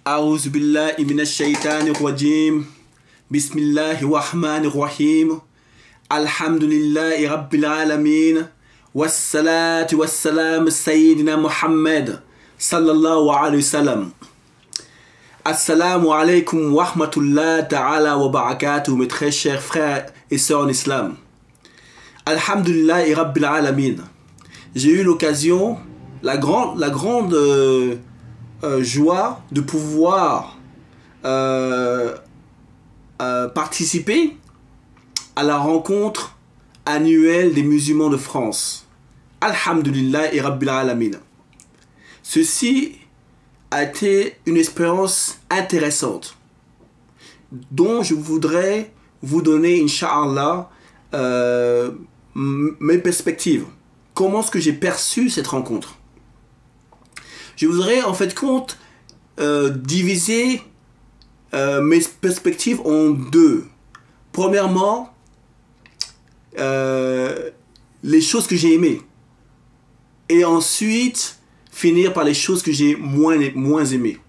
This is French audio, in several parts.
أعوذ بالله من الشيطان الرجيم بسم الله الرحمن الرحيم الحمد لله رب العالمين والصلاة والسلام سيدنا محمد صلى الله عليه وسلم. Assalamu alaikum wa rahmatullahi ta'ala wa barakatuh, mes très chers frères et sœurs en islam. Alhamdulillah rabbil alamin. J'ai eu l'occasion, la grande joie de pouvoir participer à la rencontre annuelle des musulmans de France. Alhamdulillah rabbil alamin. Ceci a été une expérience intéressante dont je voudrais vous donner, Inch'Allah, mes perspectives. Comment est-ce que j'ai perçu cette rencontre? Je voudrais en fait diviser mes perspectives en deux. Premièrement, les choses que j'ai aimées. Et ensuite, finir par les choses que j'ai moins aimées.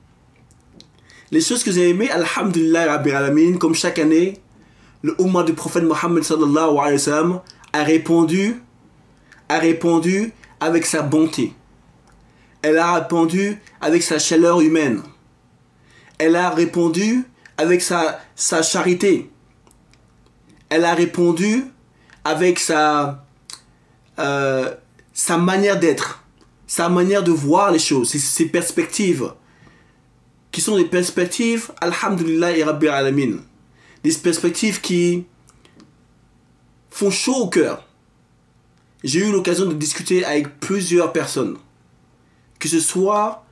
Les choses que j'ai aimées, alhamdulillah rabbil alamin, comme chaque année, le Ummah du prophète Mohammed sallallahu alayhi wa sallam a répondu avec sa bonté. Elle a répondu avec sa chaleur humaine. Elle a répondu avec sa charité. Elle a répondu avec sa manière d'être, sa manière de voir les choses, ses perspectives, qui sont des perspectives, alhamdulillah et rabbil alamin, des perspectives qui font chaud au cœur. J'ai eu l'occasion de discuter avec plusieurs personnes, que ce soit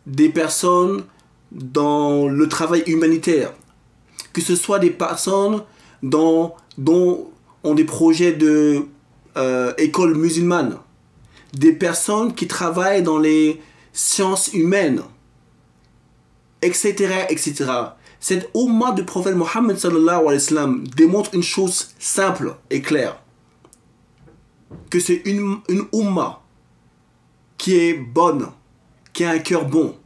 des personnes dans le travail humanitaire, que ce soit des personnes dont ont des projets de écoles musulmanes, des personnes qui travaillent dans les sciences humaines, etc., etc. Cette Ummah du prophète Mohammed sallallahu alayhi wa sallam démontre une chose simple et claire, que c'est une Ummah qui est bonne, qui a un cœur bon.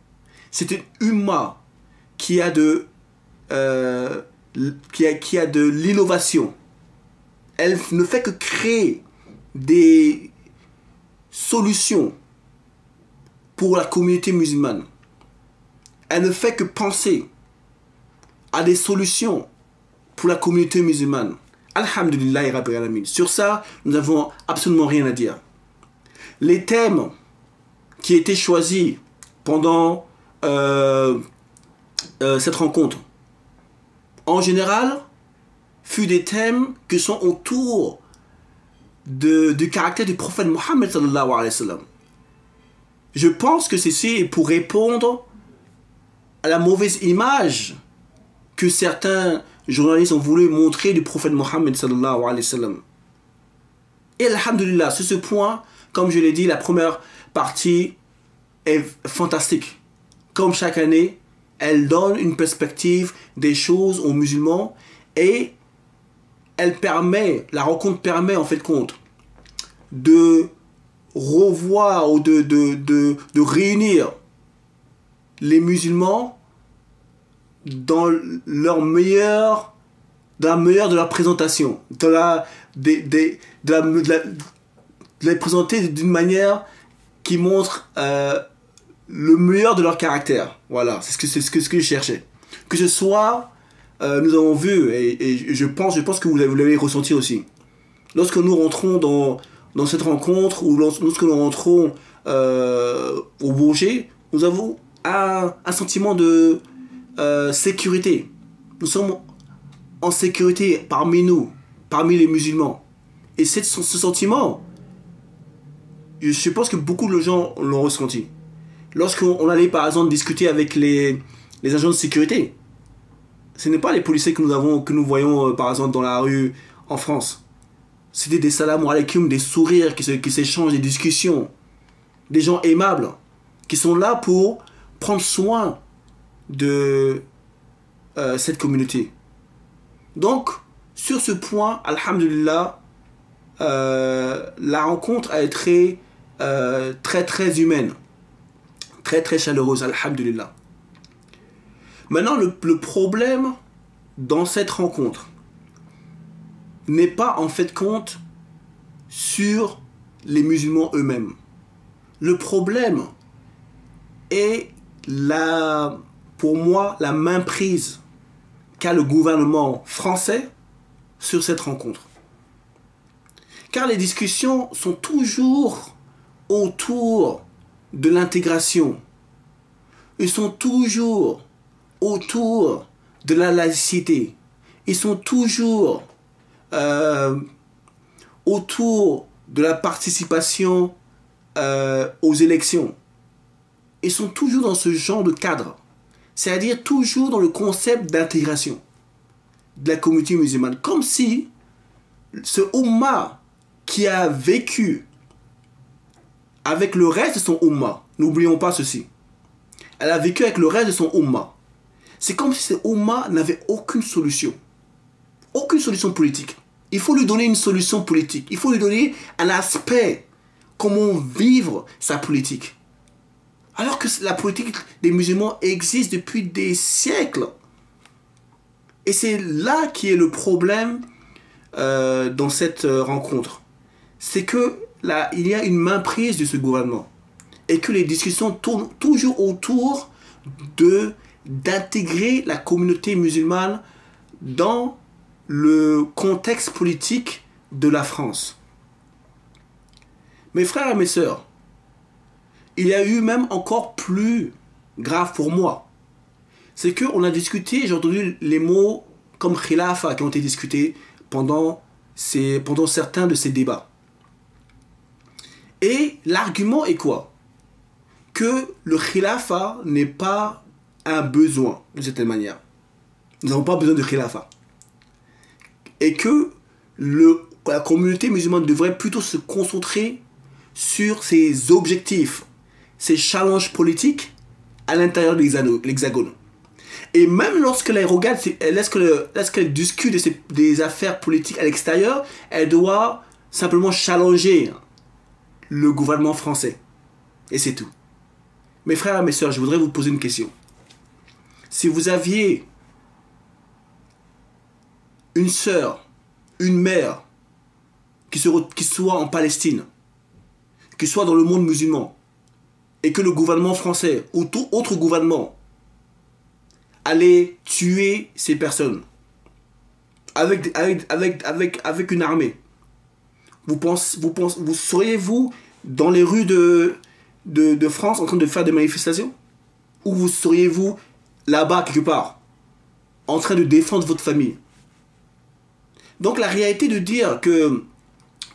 C'est une Ummah qui a de l'innovation. Elle ne fait que créer des solutions pour la communauté musulmane. Elle ne fait que penser à des solutions pour la communauté musulmane. Alhamdulillah rabbil alamin. Sur ça, nous n'avons absolument rien à dire. Les thèmes qui étaient choisis pendant cette rencontre, en général, furent des thèmes qui sont autour du caractère du prophète Mohammed sallallahu alayhi wa sallam. Je pense que ceci est pour répondre à la mauvaise image que certains journalistes ont voulu montrer du prophète Mohammed sallallahu alayhi wa sallam. Et alhamdulillah, sur ce point, comme je l'ai dit, la première partie est fantastique. Comme chaque année, elle donne une perspective des choses aux musulmans et la rencontre permet en fait de revoir ou de réunir les musulmans dans la meilleure de leur présentation, de les présenter d'une manière qui montre le meilleur de leur caractère. Voilà, c'est ce que je cherchais. Que ce soit, nous avons vu, et je pense que vous l'avez ressenti aussi. Lorsque nous rentrons dans cette rencontre, ou lorsque nous rentrons au Bourget, nous avons un sentiment de sécurité. Nous sommes en sécurité parmi nous, parmi les musulmans. Et ce sentiment, je pense que beaucoup de gens l'ont ressenti. Lorsqu'on allait par exemple discuter avec les agents de sécurité, ce n'est pas les policiers que nous voyons par exemple dans la rue en France. C'était des salam alaikum, des sourires qui s'échangent, des discussions, des gens aimables qui sont là pour prendre soin de cette communauté. Donc, sur ce point, alhamdulillah, la rencontre a été très humaine, très chaleureuse, alhamdulillah. Maintenant, le problème dans cette rencontre n'est pas en fait compte sur les musulmans eux-mêmes. Le problème est pour moi la main prise qu'a le gouvernement français sur cette rencontre. Car les discussions sont toujours autour de l'intégration. Ils sont toujours autour de la laïcité. Ils sont toujours autour de la participation aux élections. Ils sont toujours dans ce genre de cadre. C'est-à-dire toujours dans le concept d'intégration de la communauté musulmane. Comme si ce Ummah qui a vécu avec le reste de son Ummah, n'oublions pas ceci, elle a vécu avec le reste de son Ummah. C'est comme si ce Ummah n'avait aucune solution politique. Il faut lui donner une solution politique. Il faut lui donner un aspect, comment vivre sa politique. Alors que la politique des musulmans existe depuis des siècles. Et c'est là qui est le problème dans cette rencontre. C'est que là, il y a une mainprise de ce gouvernement. Et que les discussions tournent toujours autour d'intégrer la communauté musulmane dans le contexte politique de la France. Mes frères et mes sœurs, il y a eu même encore plus grave pour moi. C'est qu'on a discuté, j'ai entendu les mots comme khilafa qui ont été discutés pendant certains de ces débats. Et l'argument est quoi? Que le khilafa n'est pas un besoin, d'une certaine manière. Nous n'avons pas besoin de khilafa. Et que la communauté musulmane devrait plutôt se concentrer sur ses objectifs, ses challenges politiques à l'intérieur de l'Hexagone. Et même lorsqu'elle regarde, lorsqu'elle discute des affaires politiques à l'extérieur, elle doit simplement challenger le gouvernement français. Et c'est tout. Mes frères et mes sœurs, je voudrais vous poser une question. Si vous aviez une sœur, une mère, qui soit en Palestine, qui soit dans le monde musulman, et que le gouvernement français ou tout autre gouvernement allait tuer ces personnes avec une armée, vous seriez-vous dans les rues de France en train de faire des manifestations? Ou vous seriez-vous là-bas quelque part en train de défendre votre famille? Donc la réalité de dire que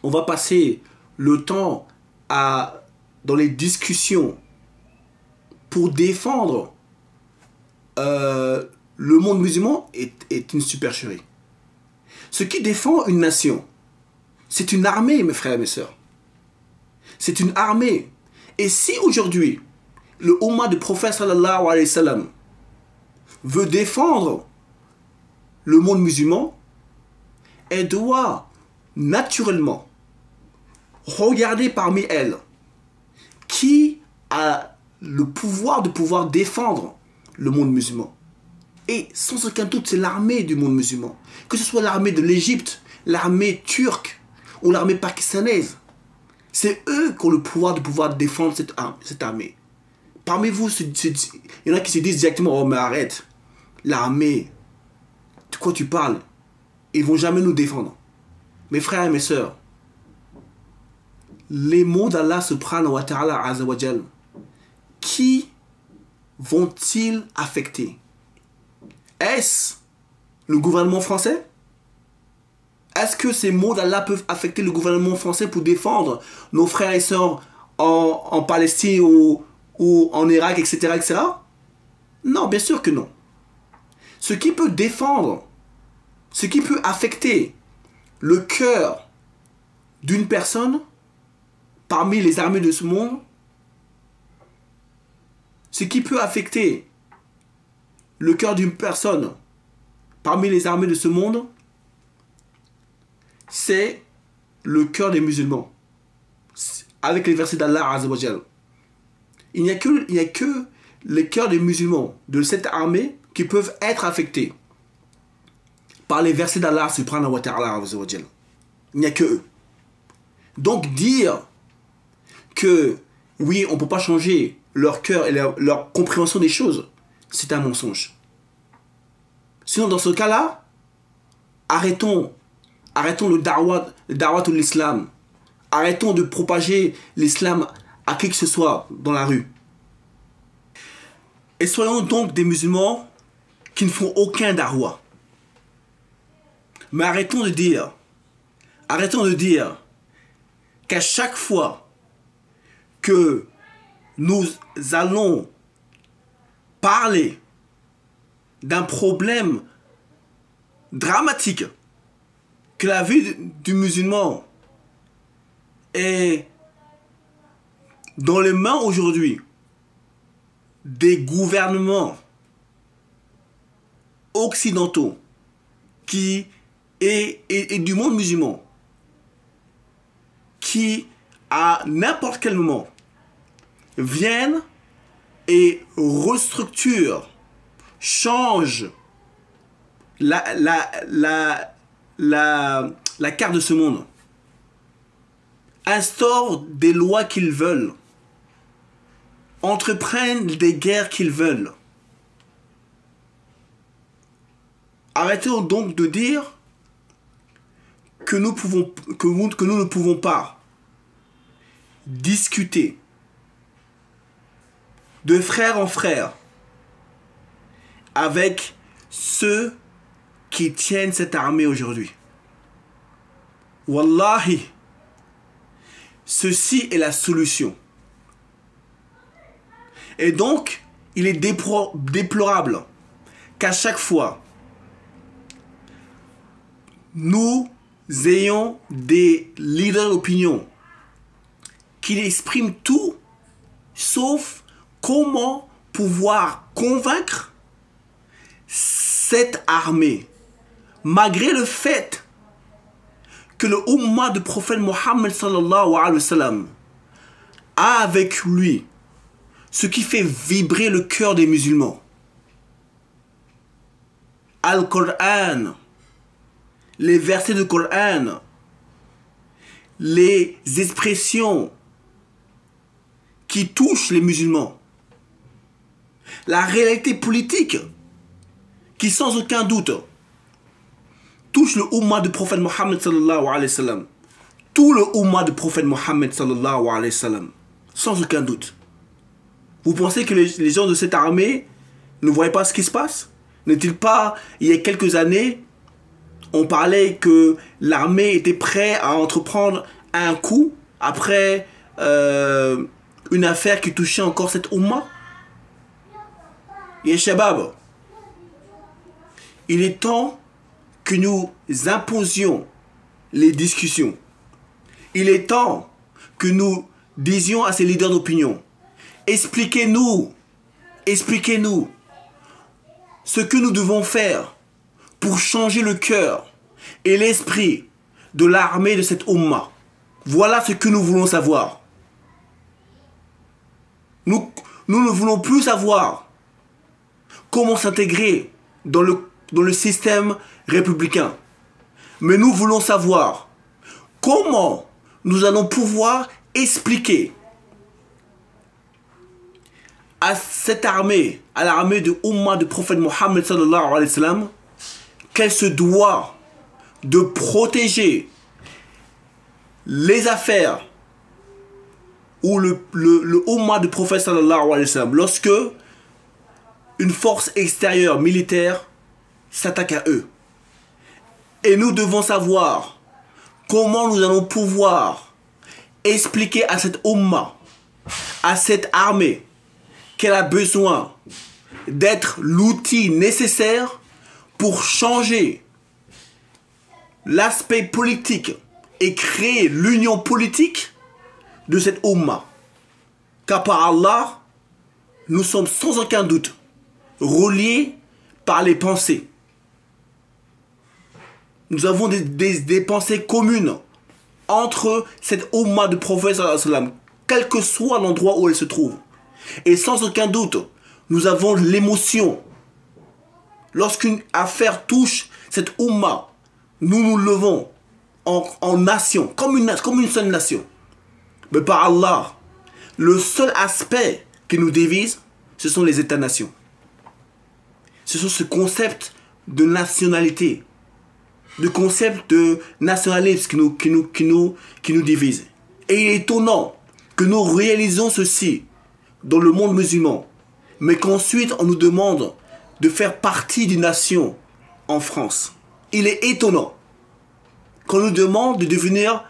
on va passer le temps dans les discussions pour défendre le monde musulman est une supercherie. Ce qui défend une nation, c'est une armée, mes frères et mes sœurs. C'est une armée. Et si aujourd'hui, le Ummah du prophète sallallahu alayhi wa sallam veut défendre le monde musulman, elle doit naturellement regarder parmi elles qui a le pouvoir de pouvoir défendre le monde musulman. Et sans aucun doute, c'est l'armée du monde musulman. Que ce soit l'armée de l'Égypte, l'armée turque ou l'armée pakistanaise. C'est eux qui ont le pouvoir de pouvoir défendre cette armée. Parmi vous, il y en a qui se disent directement, oh mais arrête, l'armée, de quoi tu parles? Ils ne vont jamais nous défendre. Mes frères et mes sœurs, les mots d'Allah subhanahu wa ta'ala azawajal, qui vont-ils affecter? Est-ce le gouvernement français? Est-ce que ces mots d'Allah peuvent affecter le gouvernement français pour défendre nos frères et sœurs en Palestine ou en Irak, etc., etc.? Non, bien sûr que non. Ce qui peut défendre, ce qui peut affecter le cœur d'une personne parmi les armées de ce monde, ce qui peut affecter le cœur d'une personne parmi les armées de ce monde, c'est le cœur des musulmans. Avec les versets d'Allah Azza wa Jal. Il n'y a que les cœurs des musulmans de cette armée qui peuvent être affectés par les versets d'Allah subhanahu wa ta'ala. Il n'y a que eux. Donc dire que oui, on ne peut pas changer leur cœur et leur compréhension des choses, c'est un mensonge. Sinon, dans ce cas-là, arrêtons le da'wah de l'islam. Arrêtons de propager l'islam à qui que ce soit dans la rue. Et soyons donc des musulmans qui ne font aucun da'wah. Mais arrêtons de dire qu'à chaque fois que nous allons parler d'un problème dramatique, que la vie du musulman est dans les mains aujourd'hui des gouvernements occidentaux et du monde musulman qui, à n'importe quel moment, viennent et restructurent, changent la carte de ce monde, instaurent des lois qu'ils veulent, entreprennent des guerres qu'ils veulent. Arrêtons donc de dire que nous ne pouvons pas discuter de frère en frère avec ceux qui tiennent cette armée aujourd'hui. Wallahi, ceci est la solution. Et donc, il est déplorable qu'à chaque fois, nous ayons des leaders d'opinion qui expriment tout sauf comment pouvoir convaincre cette armée, malgré le fait que le Ummah du prophète Mohammed sallallahu alayhi wa sallam a avec lui ce qui fait vibrer le cœur des musulmans. Al-Qur'an, les versets du Coran, les expressions qui touchent les musulmans, la réalité politique qui sans aucun doute touche le Ummah du prophète Mohammed sallallahu alayhi wa sallam. Tout le Ummah du prophète Mohammed sallallahu alayhi wa sallam, sans aucun doute. Vous pensez que les gens de cette armée ne voyaient pas ce qui se passe? N'est-il pas, il y a quelques années, on parlait que l'armée était prête à entreprendre un coup après une affaire qui touchait encore cette Ummah? Et Shabab, il est temps que nous imposions les discussions. Il est temps que nous disions à ces leaders d'opinion, expliquez-nous ce que nous devons faire pour changer le cœur et l'esprit de l'armée de cette Ummah. Voilà ce que nous voulons savoir. Nous ne voulons plus savoir comment s'intégrer dans le système républicain. Mais nous voulons savoir comment nous allons pouvoir expliquer à cette armée, à l'armée de Ummah du prophète Mohammed sallallahu alayhi wa sallam, qu'elle se doit de protéger les affaires ou le Ummah du prophète sallallahu alayhi wa sallam lorsque une force extérieure militaire s'attaque à eux. Et nous devons savoir comment nous allons pouvoir expliquer à cette Ummah, à cette armée, qu'elle a besoin d'être l'outil nécessaire pour changer l'aspect politique et créer l'union politique de cette Ummah. Car par Allah, nous sommes sans aucun doute reliés par les pensées. Nous avons des pensées communes entre cette Ummah du prophète sallallahu alayhi wa sallam, quel que soit l'endroit où elle se trouve. Et sans aucun doute, nous avons l'émotion lorsqu'une affaire touche cette Oumma, nous nous levons en nation, comme une seule nation. Mais par Allah, le seul aspect qui nous divise, ce sont les États-nations. Ce sont ce concept de nationalité, le concept de nationalisme qui nous divise. Et il est étonnant que nous réalisons ceci dans le monde musulman, mais qu'ensuite on nous demande de faire partie d'une nation en France. Il est étonnant qu'on nous demande de devenir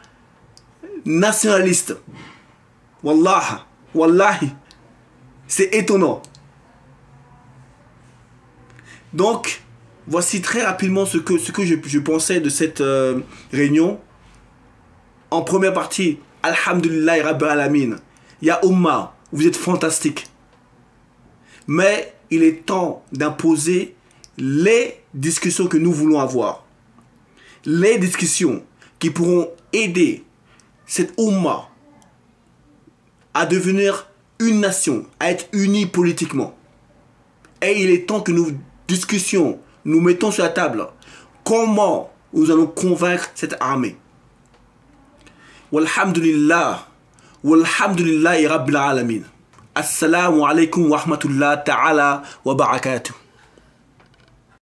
nationaliste. Wallahi, c'est étonnant. Donc, voici très rapidement ce que je pensais de cette réunion. En première partie, Alhamdulillah Rabbil Alamin. Ya Ummah, vous êtes fantastiques. Mais il est temps d'imposer les discussions que nous voulons avoir. Les discussions qui pourront aider cette Ummah à devenir une nation, à être unie politiquement. Et il est temps que nous mettons sur la table comment nous allons convaincre cette armée. Walhamdulillah Rabbil Alamin. Assalamu alaikum wa rahmatullah ta'ala wa barakatuh.